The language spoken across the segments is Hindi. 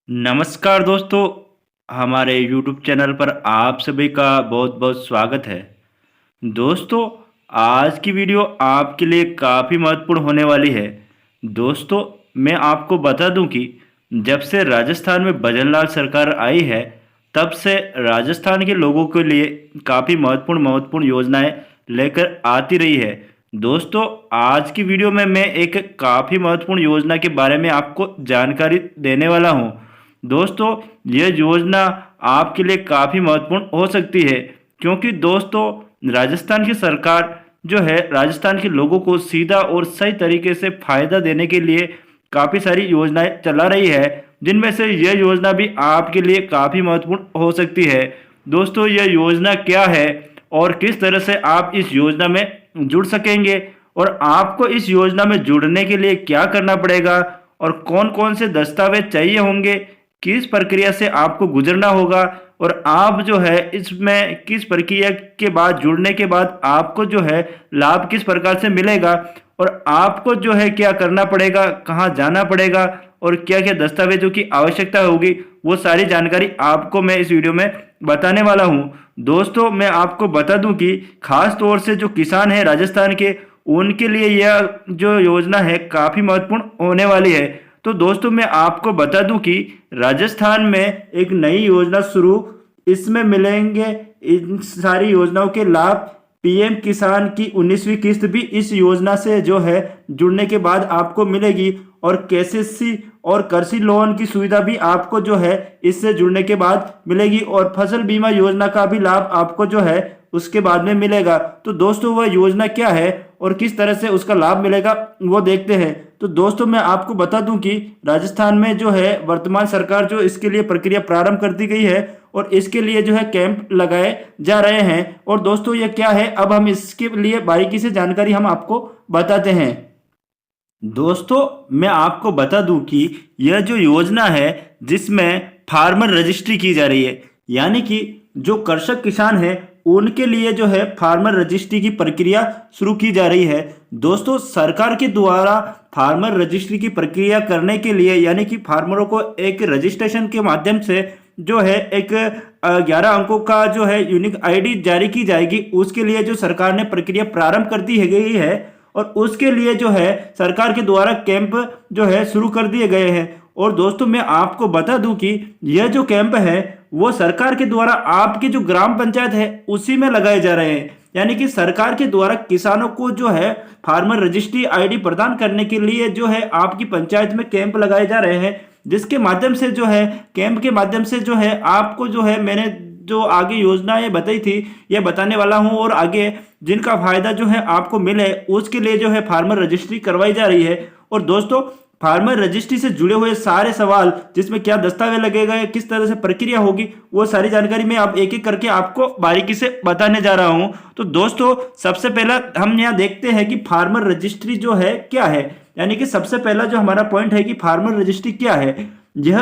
नमस्कार दोस्तों, हमारे यूट्यूब चैनल पर आप सभी का बहुत बहुत स्वागत है। दोस्तों, आज की वीडियो आपके लिए काफ़ी महत्वपूर्ण होने वाली है। दोस्तों, मैं आपको बता दूं कि जब से राजस्थान में भजनलाल सरकार आई है, तब से राजस्थान के लोगों के लिए काफ़ी महत्वपूर्ण महत्वपूर्ण योजनाएं लेकर आती रही है। दोस्तों, आज की वीडियो में मैं एक काफ़ी महत्वपूर्ण योजना के बारे में आपको जानकारी देने वाला हूं। दोस्तों, यह योजना आपके लिए काफ़ी महत्वपूर्ण हो सकती है, क्योंकि दोस्तों राजस्थान की सरकार जो है राजस्थान के लोगों को सीधा और सही तरीके से फायदा देने के लिए काफ़ी सारी योजनाएं चला रही है, जिनमें से यह योजना भी आपके लिए काफ़ी महत्वपूर्ण हो सकती है। दोस्तों, यह योजना क्या है और किस तरह से आप इस योजना में जुड़ सकेंगे और आपको इस योजना में जुड़ने के लिए क्या करना पड़ेगा और कौन कौन से दस्तावेज चाहिए होंगे, किस प्रक्रिया से आपको गुजरना होगा और आप जो है इसमें किस प्रक्रिया के बाद जुड़ने के बाद आपको जो है लाभ किस प्रकार से मिलेगा और आपको जो है क्या करना पड़ेगा, कहाँ जाना पड़ेगा और क्या क्या दस्तावेजों की आवश्यकता होगी, वो सारी जानकारी आपको मैं इस वीडियो में बताने वाला हूँ। दोस्तों, मैं आपको बता दूं कि खास तौर से जो किसान हैं राजस्थान के, उनके लिए यह जो योजना है काफ़ी महत्वपूर्ण होने वाली है। तो दोस्तों, मैं आपको बता दूं कि राजस्थान में एक नई योजना शुरू, इसमें मिलेंगे इन सारी योजनाओं के लाभ। पीएम किसान की 19वीं किस्त भी इस योजना से जो है जुड़ने के बाद आपको मिलेगी और केसीसी और कृषि लोन की सुविधा भी आपको जो है इससे जुड़ने के बाद मिलेगी और फसल बीमा योजना का भी लाभ आपको जो है उसके बाद में मिलेगा। तो दोस्तों, वह योजना क्या है और किस तरह से उसका लाभ मिलेगा वो देखते हैं। तो दोस्तों, मैं आपको बता दूं कि राजस्थान में जो है वर्तमान सरकार जो इसके लिए प्रक्रिया प्रारंभ कर दी गई है और इसके लिए जो है कैंप लगाए जा रहे हैं। और दोस्तों, ये क्या है, अब हम इसके लिए बारीकी से जानकारी हम आपको बताते हैं। दोस्तों, मैं आपको बता दूं कि यह जो योजना है जिसमें फार्मर रजिस्ट्री की जा रही है, यानी कि जो कृषक किसान है उनके लिए जो है फार्मर रजिस्ट्री की प्रक्रिया शुरू की जा रही है। दोस्तों, सरकार के द्वारा फार्मर रजिस्ट्री की प्रक्रिया करने के लिए, यानी कि फार्मरों को एक रजिस्ट्रेशन के माध्यम से जो है एक 11 अंकों का जो है यूनिक आईडी जारी की जाएगी। उसके लिए जो सरकार ने प्रक्रिया प्रारंभ कर दी गई है और उसके लिए जो है सरकार के द्वारा कैंप जो है शुरू कर दिए गए हैं। और दोस्तों, मैं आपको बता दूं कि यह जो कैंप है वो सरकार के द्वारा आपके जो ग्राम पंचायत है उसी में लगाए जा रहे हैं, यानी कि सरकार के द्वारा किसानों को जो है फार्मर रजिस्ट्री आईडी प्रदान करने के लिए जो है आपकी पंचायत में कैंप लगाए जा रहे हैं, जिसके माध्यम से जो है कैंप के माध्यम से जो है आपको जो है मैंने जो आगे योजनाएं बताई थी ये बताने वाला हूं और आगे जिनका फायदा जो है आपको मिले उसके लिए जो है फार्मर रजिस्ट्री करवाई जा रही है। और दोस्तों, फार्मर रजिस्ट्री से जुड़े हुए सारे सवाल, जिसमें क्या दस्तावेज लगेगा, किस तरह से प्रक्रिया होगी, वो सारी जानकारी मैं अब एक एक करके आपको बारीकी से बताने जा रहा हूं। तो दोस्तों, सबसे पहला हम यहाँ देखते हैं कि फार्मर रजिस्ट्री जो है क्या है, यानी कि सबसे पहला जो हमारा पॉइंट है कि फार्मर रजिस्ट्री क्या है। यह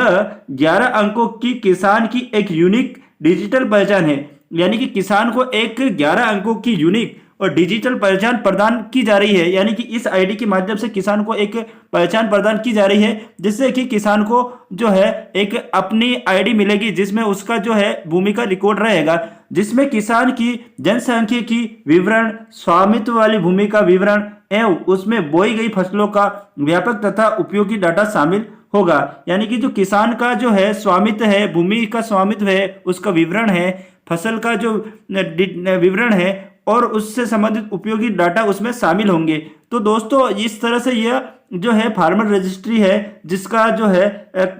11 अंकों की किसान की एक यूनिक डिजिटल पहचान है, यानी कि किसान को एक 11 अंकों की यूनिक और डिजिटल पहचान प्रदान की जा रही है, यानी कि इस आईडी के माध्यम से किसान को एक पहचान प्रदान की जा रही है, जिससे कि किसान को जो है एक अपनी आईडी मिलेगी जिसमें उसका जो है भूमि का रिकॉर्ड रहेगा, जिसमें किसान की जनसांख्यिकी विवरण, स्वामित्व वाली भूमि का विवरण एवं उसमें बोई गई फसलों का व्यापक तथा उपयोगी डाटा शामिल होगा। यानी कि जो किसान का जो है स्वामित्व है, भूमि का स्वामित्व है, उसका विवरण है, फसल का जो विवरण है और उससे संबंधित उपयोगी डाटा उसमें शामिल होंगे। तो दोस्तों, इस तरह से यह जो है फार्मर रजिस्ट्री है, जिसका जो है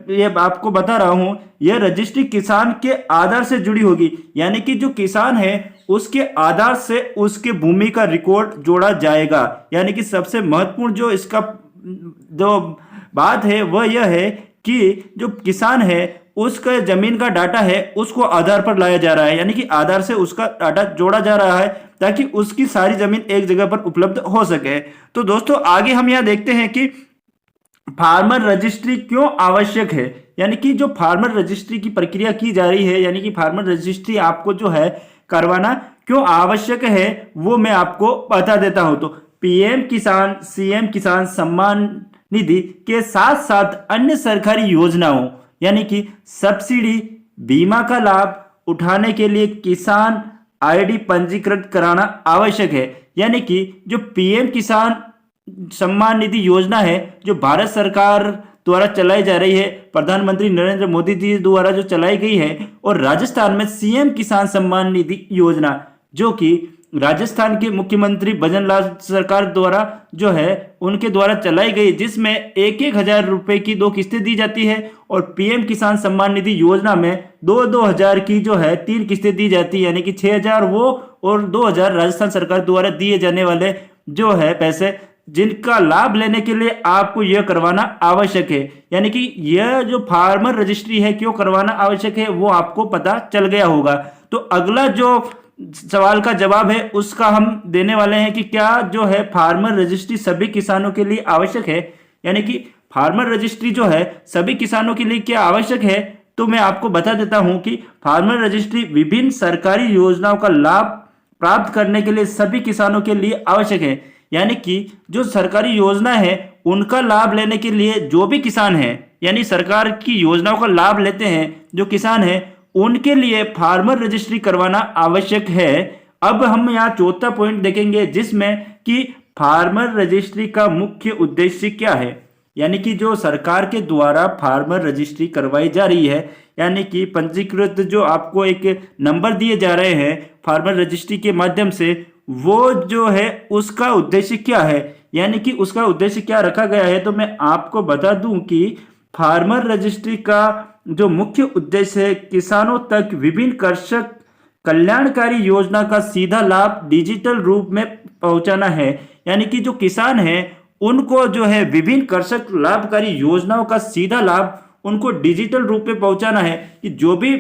ये आपको बता रहा हूं, यह रजिस्ट्री किसान के आधार से जुड़ी होगी, यानी कि जो किसान है उसके आधार से उसके भूमि का रिकॉर्ड जोड़ा जाएगा। यानी कि सबसे महत्वपूर्ण जो इसका जो बात है वह यह है कि जो किसान है उसका जमीन का डाटा है उसको आधार पर लाया जा रहा है, यानी कि आधार से उसका डाटा जोड़ा जा रहा है ताकि उसकी सारी जमीन एक जगह पर उपलब्ध हो सके। तो दोस्तों, आगे हम यह देखते हैं कि फार्मर रजिस्ट्री क्यों आवश्यक है, यानी कि जो फार्मर रजिस्ट्री की प्रक्रिया की जा रही है, यानी कि फार्मर रजिस्ट्री आपको जो है करवाना क्यों आवश्यक है वो मैं आपको बता देता हूं। तो पीएम किसान, सीएम किसान सम्मान निधि के साथ साथ अन्य सरकारी योजनाओं यानी कि सब्सिडी बीमा का लाभ उठाने के लिए किसान आईडी पंजीकृत कराना आवश्यक है। यानी कि जो पीएम किसान सम्मान निधि योजना है जो भारत सरकार द्वारा चलाई जा रही है, प्रधानमंत्री नरेंद्र मोदी जी द्वारा जो चलाई गई है, और राजस्थान में सीएम किसान सम्मान निधि योजना जो कि राजस्थान के मुख्यमंत्री भजन लाल सरकार द्वारा जो है उनके द्वारा चलाई गई, जिसमें 1,000 रुपए की 2 किस्तें दी जाती है, और पीएम किसान सम्मान निधि योजना में 2-2 हजार की जो है 3 किस्तें दी जाती है, यानी कि 6,000 वो और 2,000 राजस्थान सरकार द्वारा दिए जाने वाले जो है पैसे, जिनका लाभ लेने के लिए आपको यह करवाना आवश्यक है। यानी कि यह जो फार्मर रजिस्ट्री है क्यों करवाना आवश्यक है वो आपको पता चल गया होगा। तो अगला जो सवाल का जवाब है उसका हम देने वाले हैं कि क्या जो है फार्मर रजिस्ट्री सभी किसानों के लिए आवश्यक है। यानी कि फार्मर रजिस्ट्री जो है सभी किसानों के लिए क्या आवश्यक है, तो मैं आपको बता देता हूं कि फार्मर रजिस्ट्री विभिन्न सरकारी योजनाओं का लाभ प्राप्त करने के लिए सभी किसानों के लिए आवश्यक है। यानी कि जो सरकारी योजना है उनका लाभ लेने के लिए जो भी किसान है, यानी सरकार की योजनाओं का लाभ लेते हैं जो किसान है, उनके लिए फार्मर रजिस्ट्री करवाना आवश्यक है। अब हम यहाँ चौथा पॉइंट देखेंगे जिसमें कि फार्मर रजिस्ट्री का मुख्य उद्देश्य क्या है। यानी कि जो सरकार के द्वारा फार्मर रजिस्ट्री करवाई जा रही है, यानी कि पंजीकृत जो आपको एक नंबर दिए जा रहे हैं फार्मर रजिस्ट्री के माध्यम से, वो जो है उसका उद्देश्य क्या है, यानी कि उसका उद्देश्य क्या रखा गया है, तो मैं आपको बता दूं कि फार्मर रजिस्ट्री का जो मुख्य उद्देश्य है किसानों तक विभिन्न कृषक कल्याणकारी योजना का सीधा लाभ डिजिटल रूप में पहुंचाना है। यानी कि जो किसान है उनको जो है विभिन्न कृषक लाभकारी योजनाओं का सीधा लाभ उनको डिजिटल रूप में पहुंचाना है, कि जो भी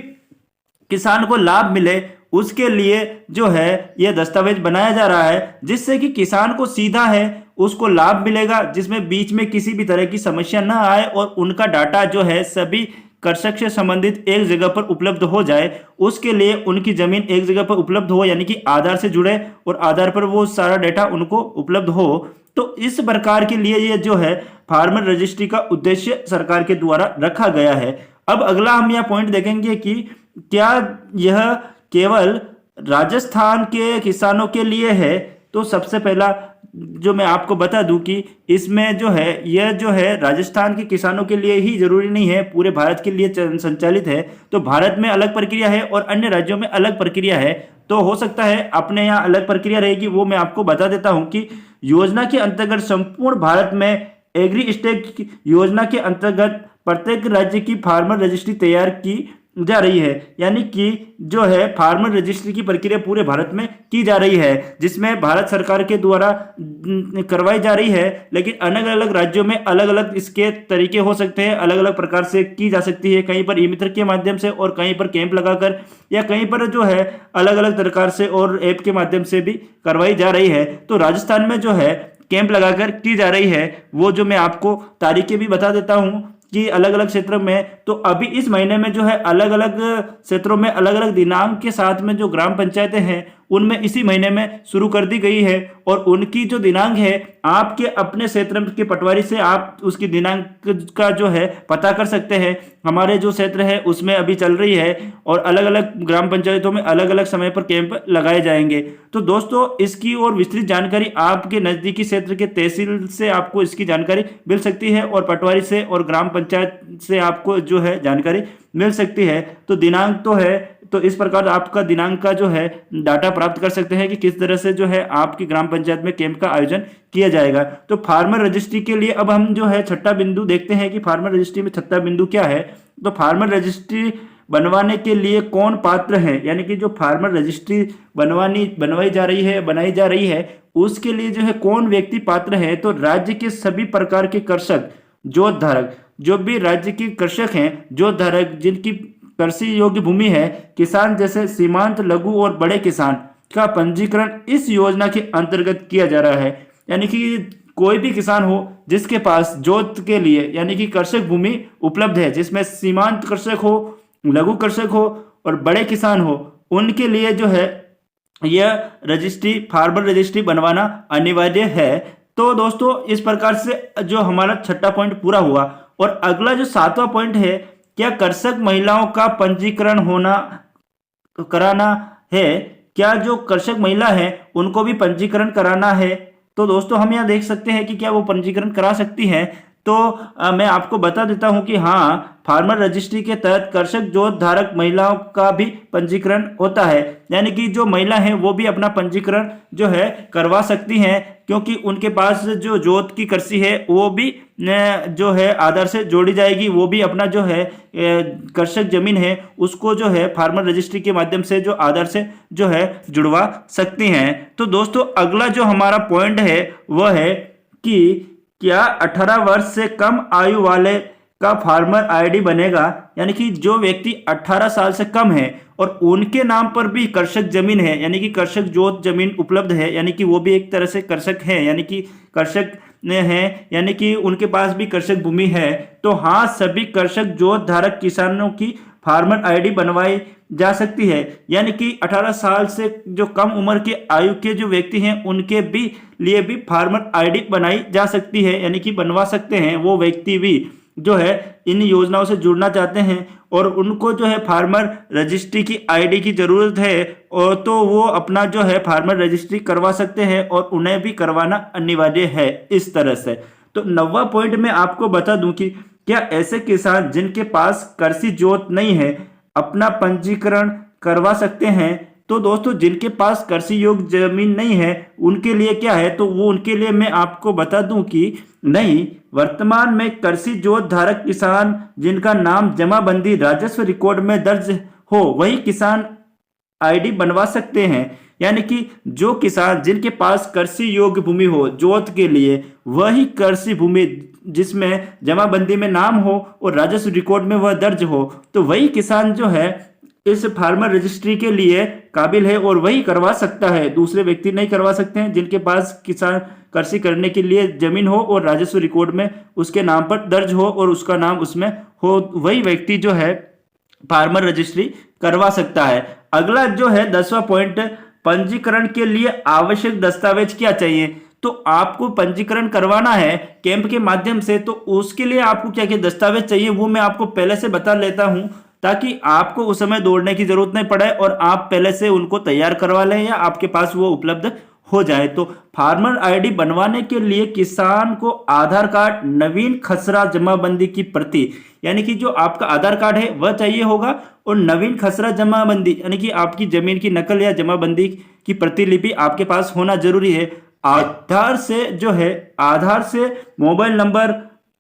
किसान को लाभ मिले उसके लिए जो है यह दस्तावेज बनाया जा रहा है, जिससे कि किसान को सीधा है उसको लाभ मिलेगा, जिसमें बीच में किसी भी तरह की समस्या ना आए और उनका डाटा जो है सभी कृषक से संबंधित एक जगह पर उपलब्ध हो जाए। उसके लिए उनकी जमीन एक जगह पर उपलब्ध हो, यानी कि आधार से जुड़े और आधार पर वो सारा डाटा उनको उपलब्ध हो। तो इस प्रकार के लिए ये जो है फार्मर रजिस्ट्री का उद्देश्य सरकार के द्वारा रखा गया है। अब अगला हम यह पॉइंट देखेंगे कि क्या यह केवल राजस्थान के किसानों के लिए है। तो सबसे पहला जो मैं आपको बता दूं कि इसमें जो है यह जो है राजस्थान के किसानों के लिए ही जरूरी नहीं है, पूरे भारत के लिए संचालित है। तो भारत में अलग प्रक्रिया है और अन्य राज्यों में अलग प्रक्रिया है, तो हो सकता है अपने यहाँ अलग प्रक्रिया रहेगी, वो मैं आपको बता देता हूँ कि योजना के अंतर्गत संपूर्ण भारत में एग्री स्टेट योजना के अंतर्गत प्रत्येक राज्य की फार्मर रजिस्ट्री तैयार की जा रही है। यानी कि जो है फार्मर रजिस्ट्री की प्रक्रिया पूरे भारत में की जा रही है, जिसमें भारत सरकार के द्वारा करवाई जा रही है, लेकिन अलग अलग राज्यों में अलग अलग इसके तरीके हो सकते हैं, अलग अलग प्रकार से की जा सकती है। कहीं पर ई मित्र के माध्यम से और कहीं पर कैंप लगाकर, या कहीं पर जो है अलग अलग प्रकार से और ऐप के माध्यम से भी करवाई जा रही है। तो राजस्थान में जो है कैंप लगाकर की जा रही है, वो जो मैं आपको तारीखें भी बता देता हूँ कि अलग अलग क्षेत्रों में। तो अभी इस महीने में जो है अलग अलग क्षेत्रों में अलग अलग दिनांक के साथ में जो ग्राम पंचायतें हैं उनमें इसी महीने में शुरू कर दी गई है, और उनकी जो दिनांक है आपके अपने क्षेत्र के पटवारी से आप उसकी दिनांक का जो है पता कर सकते हैं। हमारे जो क्षेत्र है उसमें अभी चल रही है, और अलग अलग ग्राम पंचायतों में अलग अलग समय पर कैंप लगाए जाएंगे। तो दोस्तों इसकी और विस्तृत जानकारी आपके नज़दीकी क्षेत्र के तहसील से आपको इसकी जानकारी मिल सकती है, और पटवारी से और ग्राम पंचायत से आपको जो है जानकारी मिल सकती है। तो दिनांक तो है, तो इस प्रकार आपका दिनांक का जो है डाटा प्राप्त कर सकते हैं कि किस तरह से जो है आपकी ग्राम पंचायत में कैंप का आयोजन किया जाएगा। तो फार्मर रजिस्ट्री के लिए अब हम जो है छठा बिंदु देखते हैं कि फार्मर रजिस्ट्री में छठा बिंदु क्या है। तो फार्मर रजिस्ट्री बनवाने के लिए कौन पात्र है, यानी कि जो फार्मर रजिस्ट्री बनाई जा रही है उसके लिए जो है कौन व्यक्ति पात्र है। तो राज्य के सभी प्रकार के कृषक जोत धारक, जो भी राज्य के कृषक हैं जोत धारक, जिनकी कृषि योग्य भूमि है, किसान जैसे सीमांत, लघु और बड़े किसान का पंजीकरण इस योजना के अंतर्गत किया जा रहा है। यानी कि कोई भी किसान हो जिसके पास जोत के लिए यानी कि कृषक भूमि उपलब्ध है, जिसमें सीमांत कृषक हो, लघु कृषक हो और बड़े किसान हो, उनके लिए जो है यह रजिस्ट्री फार्मर रजिस्ट्री बनवाना अनिवार्य है। तो दोस्तों इस प्रकार से जो हमारा छठा पॉइंट पूरा हुआ, और अगला जो सातवां पॉइंट है क्या कृषक महिलाओं का पंजीकरण कराना है? क्या जो कृषक महिला है उनको भी पंजीकरण कराना है? तो दोस्तों हम यहाँ देख सकते हैं कि क्या वो पंजीकरण करा सकती हैं। तो मैं आपको बता देता हूं कि हाँ, फार्मर रजिस्ट्री के तहत कृषक जोत धारक महिलाओं का भी पंजीकरण होता है, यानी कि जो महिला है वो भी अपना पंजीकरण जो है करवा सकती हैं, क्योंकि उनके पास जो जोत की कृषि है वो भी जो है आधार से जोड़ी जाएगी। वो भी अपना जो है कृषक जमीन है उसको जो है फार्मर रजिस्ट्री के माध्यम से जो आधार से जो है जुड़वा सकती हैं। तो दोस्तों अगला जो हमारा पॉइंट है वह है कि क्या 18 वर्ष से कम आयु वाले का फार्मर आईडी बनेगा? यानी कि जो व्यक्ति 18 साल से कम है और उनके नाम पर भी कृषक जमीन है, यानी कि कृषक जोत जमीन उपलब्ध है, यानी कि वो भी एक तरह से कृषक है, यानी कि कृषक है, यानी कि उनके पास भी कृषक भूमि है, तो हाँ, सभी कृषक जोत धारक किसानों की फार्मर आईडी बनवाई जा सकती है। यानी कि 18 साल से जो कम उम्र के आयु के जो व्यक्ति हैं उनके भी लिए भी फार्मर आईडी बनाई जा सकती है, यानी कि बनवा सकते हैं। वो व्यक्ति भी जो है इन योजनाओं से जुड़ना चाहते हैं और उनको जो है फार्मर रजिस्ट्री की आईडी की जरूरत है, और तो वो अपना जो है फार्मर रजिस्ट्री करवा सकते हैं और उन्हें भी करवाना अनिवार्य है इस तरह से। तो 9वां पॉइंट में आपको बता दूं कि क्या ऐसे किसान जिनके पास कृषि जोत नहीं है अपना पंजीकरण करवा सकते हैं? तो दोस्तों जिनके पास कृषि योग्य जमीन नहीं है उनके लिए क्या है, तो वो उनके लिए मैं आपको बता दूं कि नहीं, वर्तमान में कृषि जोत धारक किसान जिनका नाम जमाबंदी राजस्व रिकॉर्ड में दर्ज हो वही किसान आईडी बनवा सकते हैं। यानी कि जो किसान जिनके पास कृषि योग्य भूमि हो जोत के लिए, वही कृषि भूमि जिसमें जमाबंदी में नाम हो और राजस्व रिकॉर्ड में वह दर्ज हो, तो वही किसान जो है इस फार्मर रजिस्ट्री के लिए काबिल है और वही करवा सकता है। दूसरे व्यक्ति नहीं करवा सकते हैं। जिनके पास किसान कृषि करने के लिए जमीन हो और राजस्व रिकॉर्ड में उसके नाम पर दर्ज हो और उसका नाम उसमें हो, वही व्यक्ति जो है फार्मर रजिस्ट्री करवा सकता है। अगला जो है 10वां पॉइंट, पंजीकरण के लिए आवश्यक दस्तावेज क्या चाहिए? तो आपको पंजीकरण करवाना है कैंप के माध्यम से, तो उसके लिए आपको क्या क्या दस्तावेज चाहिए वो मैं आपको पहले से बता लेता हूं, ताकि आपको उस समय दौड़ने की जरूरत नहीं पड़े और आप पहले से उनको तैयार करवा लें या आपके पास वो उपलब्ध हो जाए। तो फार्मर आईडी बनवाने के लिए किसान को आधार कार्ड, नवीन खसरा जमाबंदी की प्रति, यानी कि जो आपका आधार कार्ड है वह चाहिए होगा, और नवीन खसरा जमाबंदी यानी कि आपकी जमीन की नकल या जमाबंदी की प्रतिलिपि आपके पास होना जरूरी है। आधार से जो है, आधार से मोबाइल नंबर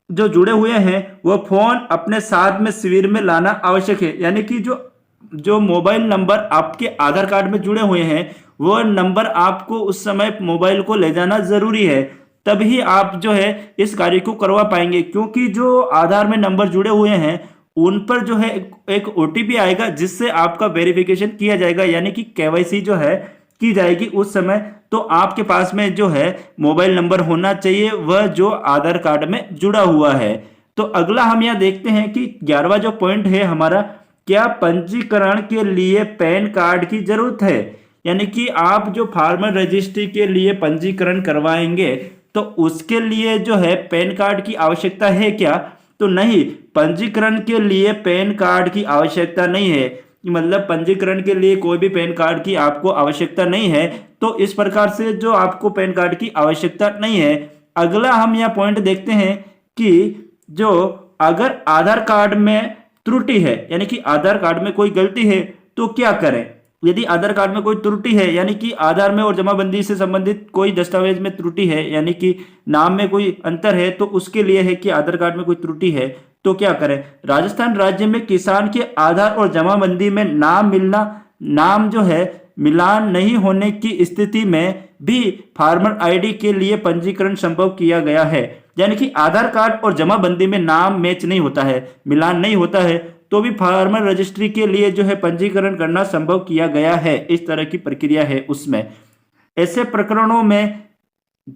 जो जुड़े हुए हैं वह फोन अपने साथ में शिविर में लाना आवश्यक है। यानी कि जो मोबाइल नंबर आपके आधार कार्ड में जुड़े हुए हैं वह नंबर आपको उस समय मोबाइल को ले जाना जरूरी है, तभी आप जो है इस कार्य को करवा पाएंगे। क्योंकि जो आधार में नंबर जुड़े हुए हैं उन पर जो है एक ओटीपी आएगा जिससे आपका वेरिफिकेशन किया जाएगा, यानी कि केवाईसी जो है की जाएगी उस समय। तो आपके पास में जो है मोबाइल नंबर होना चाहिए वह जो आधार कार्ड में जुड़ा हुआ है। तो अगला हम यहाँ देखते हैं कि 11वां जो पॉइंट है हमारा, क्या पंजीकरण के लिए पैन कार्ड की जरूरत है? यानी कि आप जो फार्मर रजिस्ट्री के लिए पंजीकरण करवाएंगे तो उसके लिए जो है पैन कार्ड की आवश्यकता है क्या? तो नहीं, पंजीकरण के लिए पैन कार्ड की आवश्यकता नहीं है। मतलब पंजीकरण के लिए कोई भी पैन कार्ड की आपको आवश्यकता नहीं है। तो इस प्रकार से जो आपको पैन कार्ड की आवश्यकता नहीं है। अगला हम यह पॉइंट देखते हैं कि जो अगर आधार कार्ड में त्रुटि है, यानी कि आधार कार्ड में कोई गलती है तो क्या करें? यदि आधार कार्ड में कोई त्रुटि है, यानी कि आधार में और जमाबंदी से संबंधित कोई दस्तावेज में त्रुटि है, यानी कि नाम में कोई अंतर है, तो उसके लिए है कि आधार कार्ड में कोई त्रुटि है तो क्या करें? राजस्थान राज्य में किसान के आधार और जमाबंदी में नाम जो है मिलान नहीं होने की स्थिति में भी फार्मर आईडी के लिए पंजीकरण संभव किया गया है। यानी कि आधार कार्ड और जमाबंदी में नाम मैच नहीं होता है, मिलान नहीं होता है, तो भी फार्मर रजिस्ट्री के लिए जो है पंजीकरण करना संभव किया गया है। इस तरह की प्रक्रिया है उसमें। ऐसे प्रकरणों में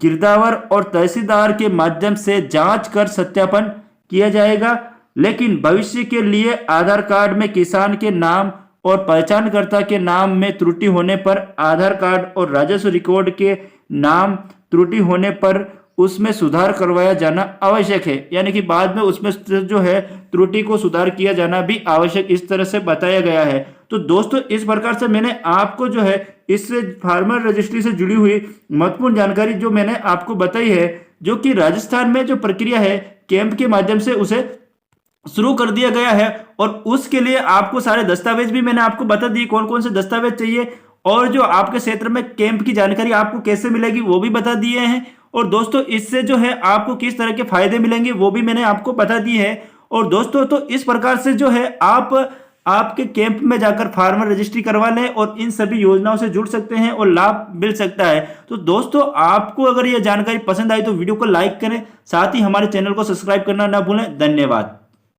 गिरदावर और तहसीलदार के माध्यम से जांच कर सत्यापन किया जाएगा, लेकिन भविष्य के लिए आधार कार्ड में किसान के नाम और पहचानकर्ता के नाम में त्रुटि होने पर, आधार कार्ड और राजस्व रिकॉर्ड के नाम त्रुटि होने पर उसमें सुधार करवाया जाना आवश्यक है, यानी कि बाद में उसमें जो है त्रुटि को सुधार किया जाना भी आवश्यक, इस तरह से बताया गया है। तो दोस्तों इस प्रकार से मैंने आपको जो है इस फार्मर रजिस्ट्री से जुड़ी हुई महत्वपूर्ण जानकारी जो मैंने आपको बताई है, जो कि राजस्थान में जो प्रक्रिया है कैंप के माध्यम से उसे शुरू कर दिया गया है। और उसके लिए आपको सारे दस्तावेज भी मैंने आपको बता दिए, कौन कौन से दस्तावेज चाहिए, और जो आपके क्षेत्र में कैंप की जानकारी आपको कैसे मिलेगी वो भी बता दिए हैं। और दोस्तों इससे जो है आपको किस तरह के फायदे मिलेंगे वो भी मैंने आपको बता दिए हैं। और दोस्तों तो इस प्रकार से जो है आप आपके कैंप में जाकर फार्मर रजिस्ट्री करवा लें और इन सभी योजनाओं से जुड़ सकते हैं और लाभ मिल सकता है। तो दोस्तों आपको अगर यह जानकारी पसंद आई तो वीडियो को लाइक करें, साथ ही हमारे चैनल को सब्सक्राइब करना ना भूलें। धन्यवाद।